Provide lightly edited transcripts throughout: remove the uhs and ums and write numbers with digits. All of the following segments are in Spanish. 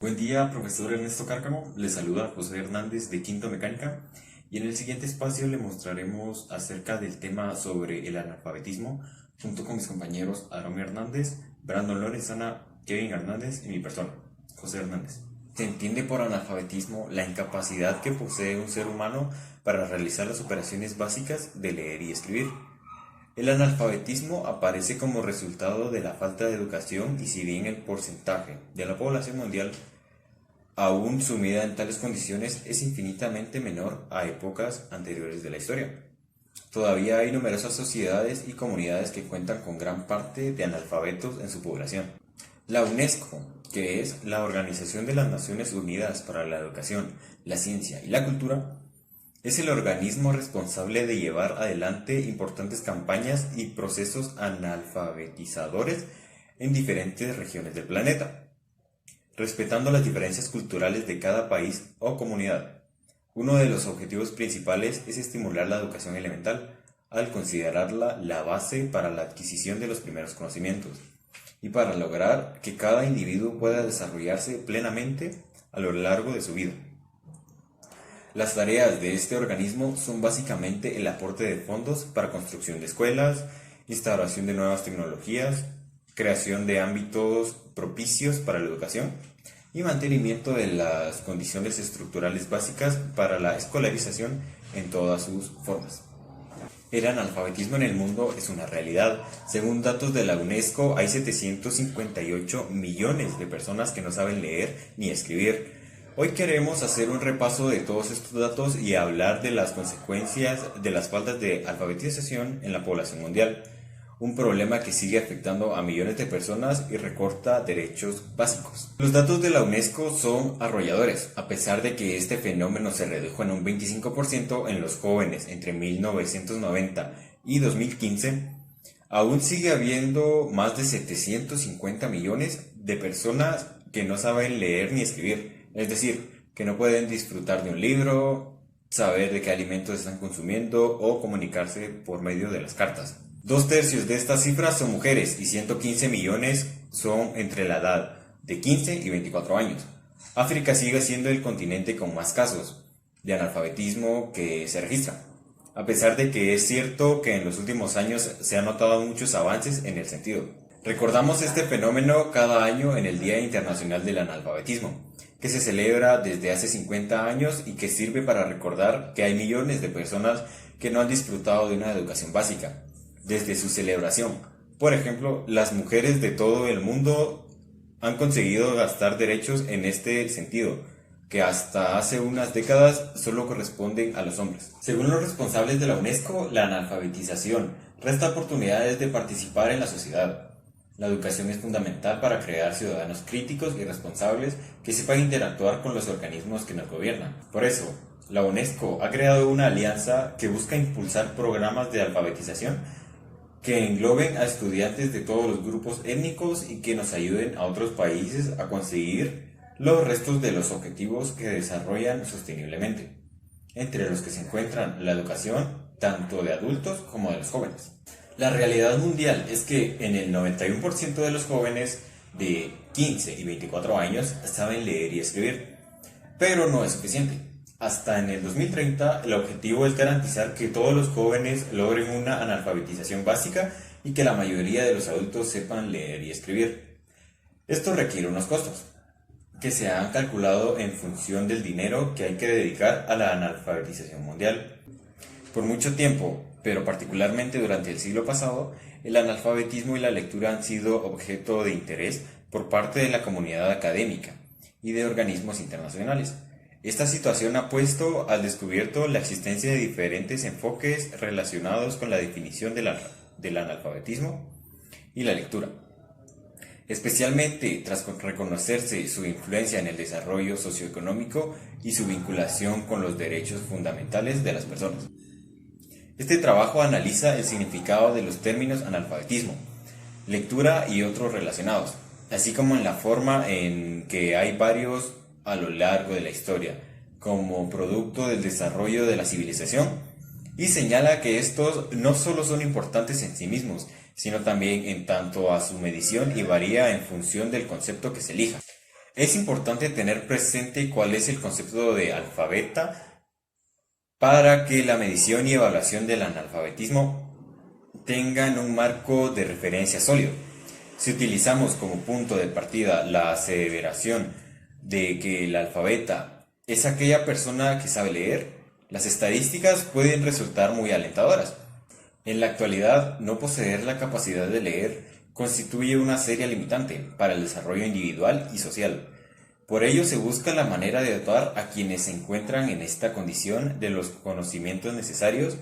Buen día, profesor Ernesto Cárcamo. Le saluda José Hernández de Quinto Mecánica y en el siguiente espacio le mostraremos acerca del tema sobre el analfabetismo junto con mis compañeros Aaron Hernández, Brandon Lorenzana, Kevin Hernández y mi persona, José Hernández. Se entiende por analfabetismo la incapacidad que posee un ser humano para realizar las operaciones básicas de leer y escribir. El analfabetismo aparece como resultado de la falta de educación y si bien el porcentaje de la población mundial aún sumida en tales condiciones es infinitamente menor a épocas anteriores de la historia. Todavía hay numerosas sociedades y comunidades que cuentan con gran parte de analfabetos en su población. La UNESCO, que es la Organización de las Naciones Unidas para la Educación, la Ciencia y la Cultura, es el organismo responsable de llevar adelante importantes campañas y procesos analfabetizadores en diferentes regiones del planeta, respetando las diferencias culturales de cada país o comunidad. Uno de los objetivos principales es estimular la educación elemental, al considerarla la base para la adquisición de los primeros conocimientos, y para lograr que cada individuo pueda desarrollarse plenamente a lo largo de su vida. Las tareas de este organismo son básicamente el aporte de fondos para construcción de escuelas, instauración de nuevas tecnologías, creación de ámbitos propicios para la educación y mantenimiento de las condiciones estructurales básicas para la escolarización en todas sus formas. El analfabetismo en el mundo es una realidad. Según datos de la UNESCO, hay 758 millones de personas que no saben leer ni escribir. Hoy queremos hacer un repaso de todos estos datos y hablar de las consecuencias de las faltas de alfabetización en la población mundial, un problema que sigue afectando a millones de personas y recorta derechos básicos. Los datos de la UNESCO son arrolladores, a pesar de que este fenómeno se redujo en un 25% en los jóvenes entre 1990 y 2015, aún sigue habiendo más de 750 millones de personas que no saben leer ni escribir. Es decir, que no pueden disfrutar de un libro, saber de qué alimentos están consumiendo o comunicarse por medio de las cartas. 2/3 de estas cifras son mujeres y 115 millones son entre la edad de 15 y 24 años. África sigue siendo el continente con más casos de analfabetismo que se registra, a pesar de que es cierto que en los últimos años se han notado muchos avances en el sentido. Recordamos este fenómeno cada año en el Día Internacional del Analfabetismo, que se celebra desde hace 50 años y que sirve para recordar que hay millones de personas que no han disfrutado de una educación básica desde su celebración. Por ejemplo, las mujeres de todo el mundo han conseguido gastar derechos en este sentido, que hasta hace unas décadas solo corresponden a los hombres. Según los responsables de la UNESCO, la analfabetización resta oportunidades de participar en la sociedad. La educación es fundamental para crear ciudadanos críticos y responsables que sepan interactuar con los organismos que nos gobiernan. Por eso, la UNESCO ha creado una alianza que busca impulsar programas de alfabetización que engloben a estudiantes de todos los grupos étnicos y que nos ayuden a otros países a conseguir los restos de los objetivos que desarrollan sosteniblemente, entre los que se encuentran la educación tanto de adultos como de los jóvenes. La realidad mundial es que en el 91% de los jóvenes de 15 y 24 años saben leer y escribir, pero no es suficiente. Hasta en el 2030 el objetivo es garantizar que todos los jóvenes logren una analfabetización básica y que la mayoría de los adultos sepan leer y escribir. Esto requiere unos costos, que se han calculado en función del dinero que hay que dedicar a la analfabetización mundial. Por mucho tiempo, pero particularmente durante el siglo pasado, el analfabetismo y la lectura han sido objeto de interés por parte de la comunidad académica y de organismos internacionales. Esta situación ha puesto al descubierto la existencia de diferentes enfoques relacionados con la definición del analfabetismo y la lectura, especialmente tras reconocerse su influencia en el desarrollo socioeconómico y su vinculación con los derechos fundamentales de las personas. Este trabajo analiza el significado de los términos analfabetismo, lectura y otros relacionados, así como en la forma en que hay varios a lo largo de la historia, como producto del desarrollo de la civilización, y señala que estos no solo son importantes en sí mismos, sino también en tanto a su medición y varía en función del concepto que se elija. Es importante tener presente cuál es el concepto de alfabeta para que la medición y evaluación del analfabetismo tengan un marco de referencia sólido. Si utilizamos como punto de partida la aseveración de que el alfabeta es aquella persona que sabe leer, las estadísticas pueden resultar muy alentadoras. En la actualidad, no poseer la capacidad de leer constituye una seria limitante para el desarrollo individual y social. Por ello se busca la manera de dotar a quienes se encuentran en esta condición de los conocimientos necesarios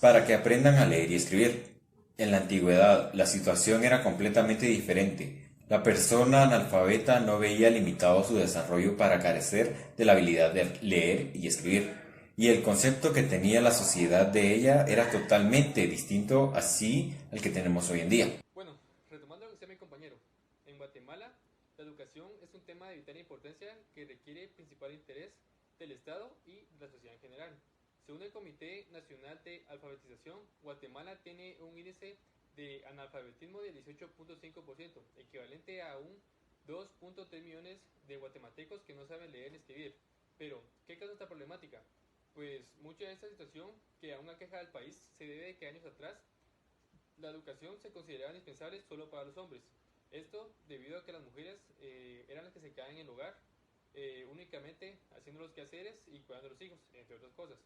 para que aprendan a leer y escribir. En la antigüedad, la situación era completamente diferente. La persona analfabeta no veía limitado su desarrollo para carecer de la habilidad de leer y escribir, y el concepto que tenía la sociedad de ella era totalmente distinto así al que tenemos hoy en día. Bueno, retomando lo que decía mi compañero, en Guatemala la educación es un tema de vital importancia que requiere principal interés del Estado y de la sociedad en general. Según el Comité Nacional de Alfabetización, Guatemala tiene un índice de analfabetismo del 18.5%, equivalente a un 2.3 millones de guatemaltecos que no saben leer ni escribir. Pero, ¿qué causa esta problemática? Pues mucha de esta situación que aún aqueja al país se debe a que años atrás la educación se consideraba indispensable solo para los hombres. Esto debido a que las mujeres eran las que se quedaban en el hogar, únicamente haciendo los quehaceres y cuidando a los hijos, entre otras cosas.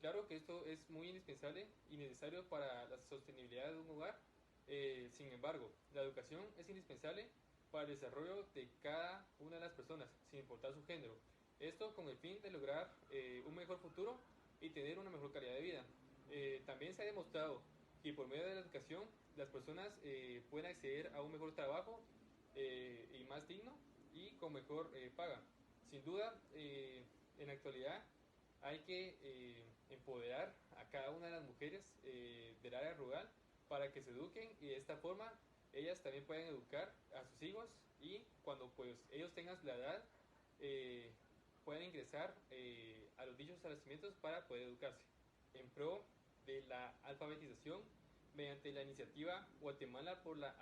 Claro que esto es muy indispensable y necesario para la sostenibilidad de un hogar. Sin embargo, la educación es indispensable para el desarrollo de cada una de las personas, sin importar su género. Esto con el fin de lograr un mejor futuro y tener una mejor calidad de vida. También se ha demostrado que por medio de la educación las personas pueden acceder a un mejor trabajo y más digno y con mejor paga. Sin duda, en la actualidad hay que empoderar a cada una de las mujeres del área rural para que se eduquen y de esta forma ellas también pueden educar a sus hijos y cuando pues ellos tengan la edad eh, pueden ingresar a los dichos establecimientos para poder educarse en pro de la alfabetización mediante la iniciativa Guatemala por la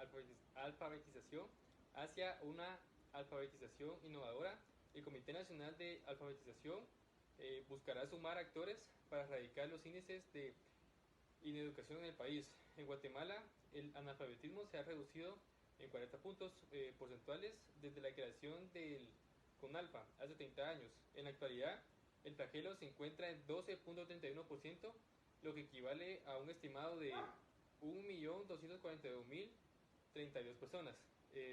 alfabetización hacia una alfabetización innovadora. El Comité Nacional de Alfabetización buscará sumar actores para erradicar los índices de ineducación en el país. En Guatemala, el analfabetismo se ha reducido en 40 puntos porcentuales desde la creación del CONALFA hace 30 años. En la actualidad, el flagelo se encuentra en 12.31%, lo que equivale a un estimado de 1.242.032 personas.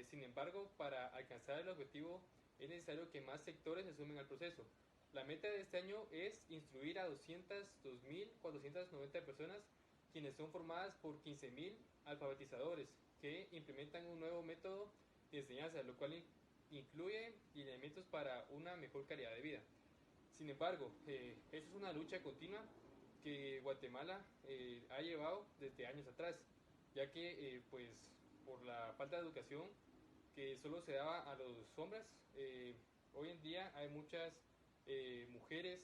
Sin embargo, para alcanzar el objetivo es necesario que más sectores se sumen al proceso. La meta de este año es instruir a 202.490 personas, quienes son formadas por 15.000 alfabetizadores que implementan un nuevo método de enseñanza, lo cual incluye lineamientos para una mejor calidad de vida. Sin embargo, esto es una lucha continua que Guatemala ha llevado desde años atrás, ya que pues por la falta de educación que solo se daba a los hombres, hoy en día hay muchas mujeres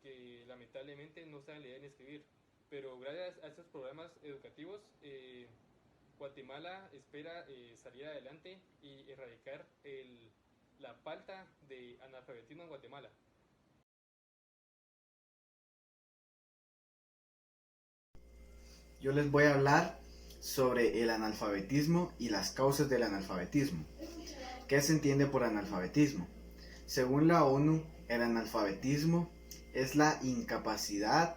que lamentablemente no saben leer ni escribir, pero gracias a estos programas educativos Guatemala espera salir adelante y erradicar la falta de analfabetismo en Guatemala. Yo les voy a hablar sobre el analfabetismo y las causas del analfabetismo. ¿Qué se entiende por analfabetismo? Según la ONU, el analfabetismo es la incapacidad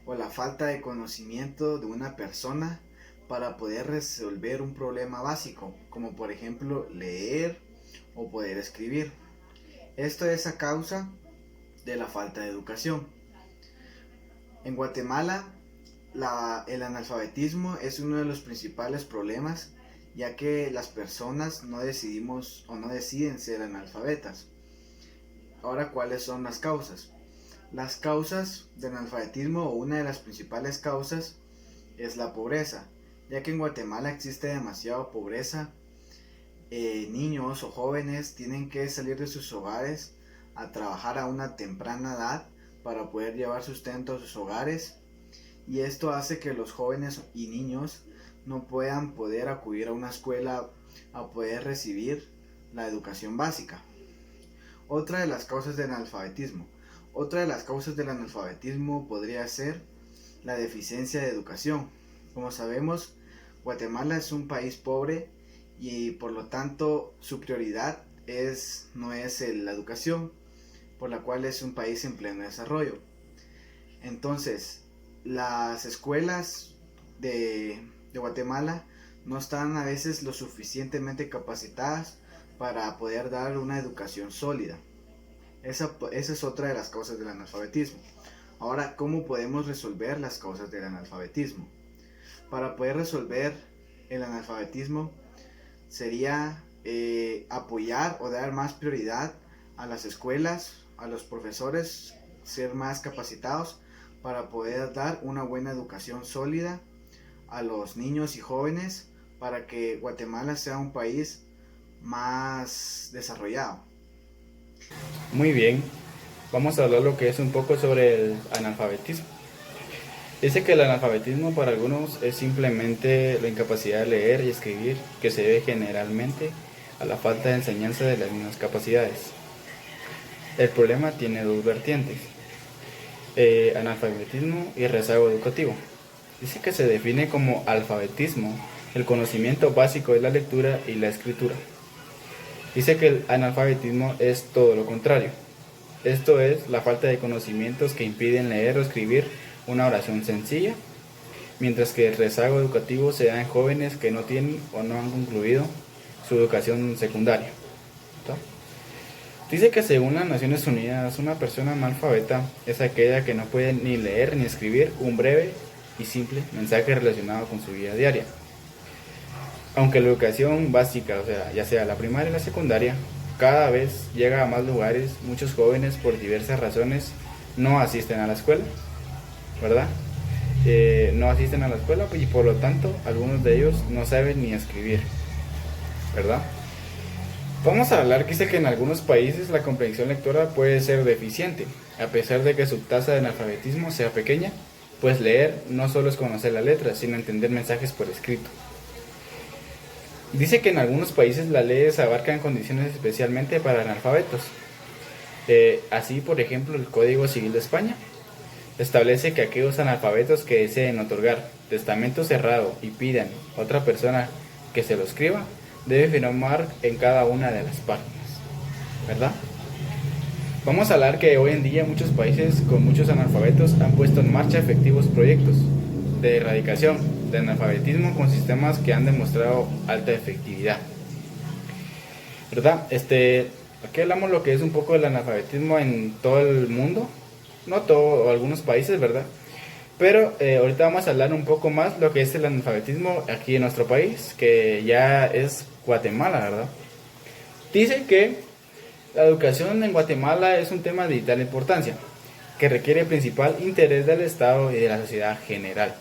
o la falta de conocimiento de una persona para poder resolver un problema básico, como por ejemplo leer o poder escribir. Esto es a causa de la falta de educación. En Guatemala, el analfabetismo es uno de los principales problemas, ya que las personas no decidimos o no deciden ser analfabetas. Ahora, ¿cuáles son las causas? Las causas del analfabetismo, o una de las principales causas, es la pobreza, ya que en Guatemala existe demasiada pobreza. Niños o jóvenes tienen que salir de sus hogares a trabajar a una temprana edad para poder llevar sustento a sus hogares, y esto hace que los jóvenes y niños no puedan poder acudir a una escuela a poder recibir la educación básica. Otra de las causas del analfabetismo. Otra de las causas del analfabetismo podría ser la deficiencia de educación. Como sabemos, Guatemala es un país pobre y por lo tanto su prioridad no es la educación, por la cual es un país en pleno desarrollo. Entonces, las escuelas de Guatemala no están a veces lo suficientemente capacitadas para poder dar una educación sólida. Esa es otra de las causas del analfabetismo. Ahora, ¿cómo podemos resolver las causas del analfabetismo? Para poder resolver el analfabetismo sería apoyar o dar más prioridad a las escuelas, a los profesores, ser más capacitados para poder dar una buena educación sólida a los niños y jóvenes para que Guatemala sea un país más desarrollado. Muy bien, vamos a hablar lo que es un poco sobre el analfabetismo. Dice que el analfabetismo para algunos es simplemente la incapacidad de leer y escribir que se debe generalmente a la falta de enseñanza de las mismas capacidades. El problema tiene dos vertientes, analfabetismo y rezago educativo. Dice que se define como alfabetismo el conocimiento básico de la lectura y la escritura. Dice que el analfabetismo es todo lo contrario. Esto es la falta de conocimientos que impiden leer o escribir una oración sencilla, mientras que el rezago educativo se da en jóvenes que no tienen o no han concluido su educación secundaria. Dice que según las Naciones Unidas, una persona analfabeta es aquella que no puede ni leer ni escribir un breve y simple mensaje relacionado con su vida diaria. Aunque la educación básica, o sea, ya sea la primaria y la secundaria, cada vez llega a más lugares, muchos jóvenes por diversas razones no asisten a la escuela, ¿verdad? No asisten a la escuela y por lo tanto algunos de ellos no saben ni escribir, ¿verdad? Vamos a hablar que dice que en algunos países la comprensión lectora puede ser deficiente, a pesar de que su tasa de analfabetismo sea pequeña, pues leer no solo es conocer la letra, sino entender mensajes por escrito. Dice que en algunos países las leyes abarcan condiciones especialmente para analfabetos. Así, por ejemplo, el Código Civil de España establece que aquellos analfabetos que deseen otorgar testamento cerrado y pidan a otra persona que se lo escriba, debe firmar en cada una de las páginas, ¿verdad? Vamos a hablar que hoy en día muchos países con muchos analfabetos han puesto en marcha efectivos proyectos de erradicación de analfabetismo con sistemas que han demostrado alta efectividad, ¿verdad? Aquí hablamos lo que es un poco del analfabetismo en todo el mundo, no todo, algunos países, ¿verdad? Pero ahorita vamos a hablar un poco más lo que es el analfabetismo aquí en nuestro país, que ya es Guatemala, ¿verdad? Dice que la educación en Guatemala es un tema de vital importancia, que requiere principal interés del Estado y de la sociedad general.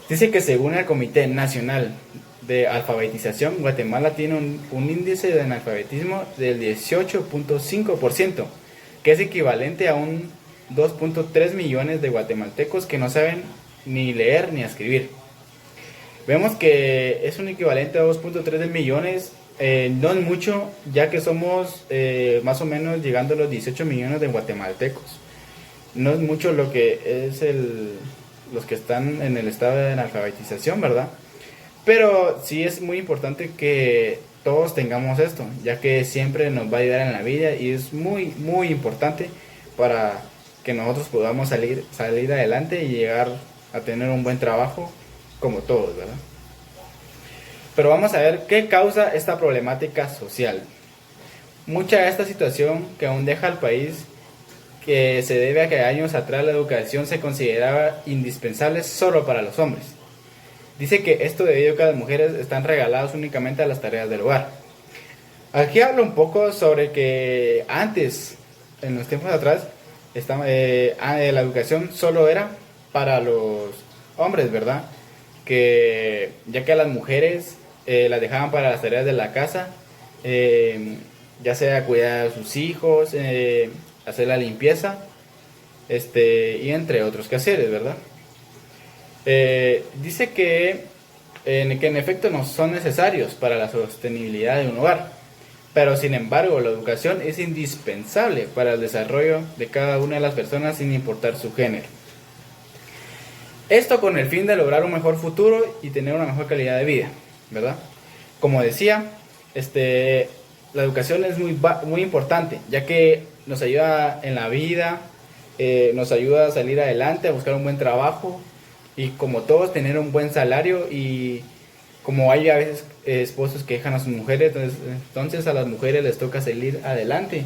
Dice que según el Comité Nacional de Alfabetización, Guatemala tiene un índice de analfabetismo del 18.5%, que es equivalente a un 2.3 millones de guatemaltecos que no saben ni leer ni escribir. Vemos que es un equivalente a 2.3 millones, no es mucho, ya que somos más o menos llegando a los 18 millones de guatemaltecos. No es mucho lo que es los que están en el estado de analfabetización, ¿verdad? Pero sí es muy importante que todos tengamos esto, ya que siempre nos va a ayudar en la vida y es muy, muy importante para que nosotros podamos salir adelante y llegar a tener un buen trabajo como todos, ¿verdad? Pero vamos a ver qué causa esta problemática social. Mucha de esta situación que aún deja al país que se debe a que años atrás la educación se consideraba indispensable solo para los hombres. Dice que esto debido a que las mujeres están regaladas únicamente a las tareas del hogar. Aquí hablo un poco sobre que antes, en los tiempos atrás, la educación solo era para los hombres, ¿verdad? Que ya que a las mujeres las dejaban para las tareas de la casa, ya sea cuidar a sus hijos, hacer la limpieza, y entre otros quehaceres, ¿verdad? Dice que en efecto no son necesarios para la sostenibilidad de un hogar, Pero sin embargo, la educación es indispensable para el desarrollo de cada una de las personas sin importar su género. Esto con el fin de lograr un mejor futuro y tener una mejor calidad de vida, ¿verdad? Como decía, la educación es muy importante, ya que nos ayuda en la vida, nos ayuda a salir adelante, a buscar un buen trabajo y como todos tener un buen salario. Y como hay a veces esposos que dejan a sus mujeres, entonces a las mujeres les toca salir adelante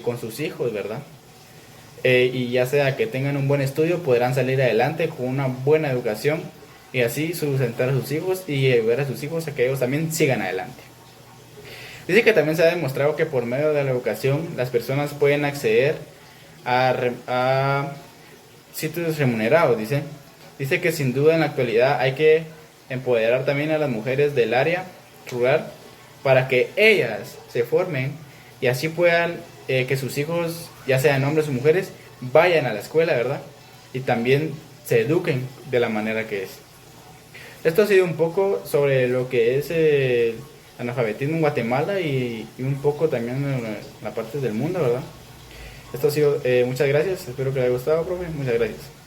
con sus hijos, ¿verdad? Y ya sea que tengan un buen estudio, podrán salir adelante con una buena educación y así sustentar a sus hijos y ayudar a sus hijos a que ellos también sigan adelante. Dice que también se ha demostrado que por medio de la educación las personas pueden acceder a sitios remunerados. Dice que sin duda en la actualidad hay que empoderar también a las mujeres del área rural para que ellas se formen y así puedan que sus hijos, ya sean hombres o mujeres, vayan a la escuela, ¿verdad? Y también se eduquen de la manera que es. Esto ha sido un poco sobre lo que es el analfabetismo en Guatemala y un poco también en la parte del mundo, ¿verdad? Esto ha sido, muchas gracias, espero que les haya gustado, profe, muchas gracias.